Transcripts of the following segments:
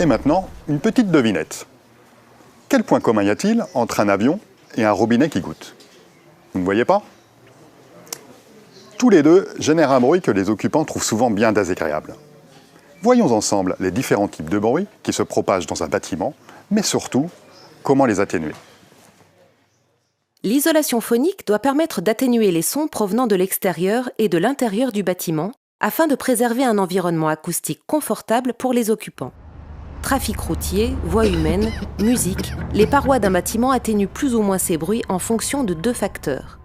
Et maintenant, une petite devinette. Quel point commun y a-t-il entre un avion et un robinet qui goutte? Vous ne voyez pas? Tous les deux génèrent un bruit que les occupants trouvent souvent bien désagréable. Voyons ensemble les différents types de bruits qui se propagent dans un bâtiment, mais surtout, comment les atténuer. L'isolation phonique doit permettre d'atténuer les sons provenant de l'extérieur et de l'intérieur du bâtiment afin de préserver un environnement acoustique confortable pour les occupants. Trafic routier, voix humaine, musique, les parois d'un bâtiment atténuent plus ou moins ces bruits en fonction de 2 facteurs.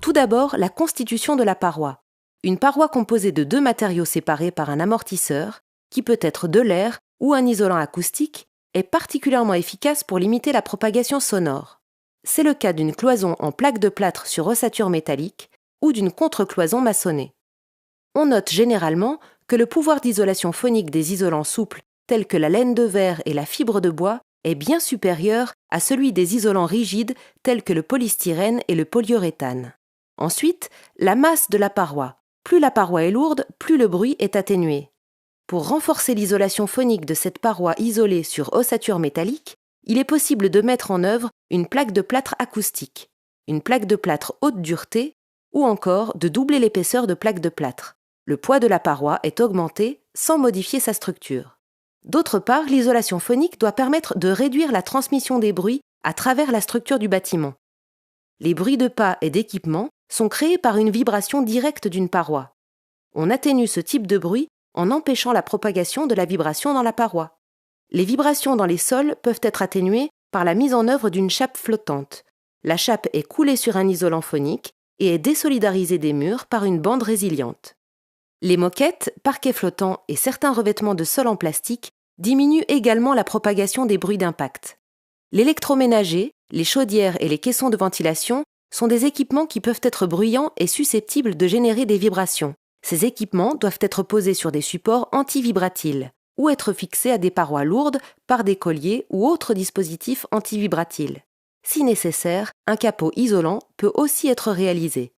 Tout d'abord, la constitution de la paroi. Une paroi composée de 2 matériaux séparés par un amortisseur, qui peut être de l'air ou un isolant acoustique, est particulièrement efficace pour limiter la propagation sonore. C'est le cas d'une cloison en plaque de plâtre sur ossature métallique ou d'une contre-cloison maçonnée. On note généralement que le pouvoir d'isolation phonique des isolants souples tels que la laine de verre et la fibre de bois est bien supérieur à celui des isolants rigides tels que le polystyrène et le polyuréthane. Ensuite, la masse de la paroi. Plus la paroi est lourde, plus le bruit est atténué. Pour renforcer l'isolation phonique de cette paroi isolée sur ossature métallique, il est possible de mettre en œuvre une plaque de plâtre acoustique, une plaque de plâtre haute dureté ou encore de doubler l'épaisseur de plaque de plâtre. Le poids de la paroi est augmenté sans modifier sa structure. D'autre part, l'isolation phonique doit permettre de réduire la transmission des bruits à travers la structure du bâtiment. Les bruits de pas et d'équipement sont créés par une vibration directe d'une paroi. On atténue ce type de bruit en empêchant la propagation de la vibration dans la paroi. Les vibrations dans les sols peuvent être atténuées par la mise en œuvre d'une chape flottante. La chape est coulée sur un isolant phonique et est désolidarisée des murs par une bande résiliente. Les moquettes, parquets flottants et certains revêtements de sol en plastique diminuent également la propagation des bruits d'impact. L'électroménager, les chaudières et les caissons de ventilation sont des équipements qui peuvent être bruyants et susceptibles de générer des vibrations. Ces équipements doivent être posés sur des supports anti-vibratiles ou être fixés à des parois lourdes par des colliers ou autres dispositifs anti-vibratiles. Si nécessaire, un capot isolant peut aussi être réalisé.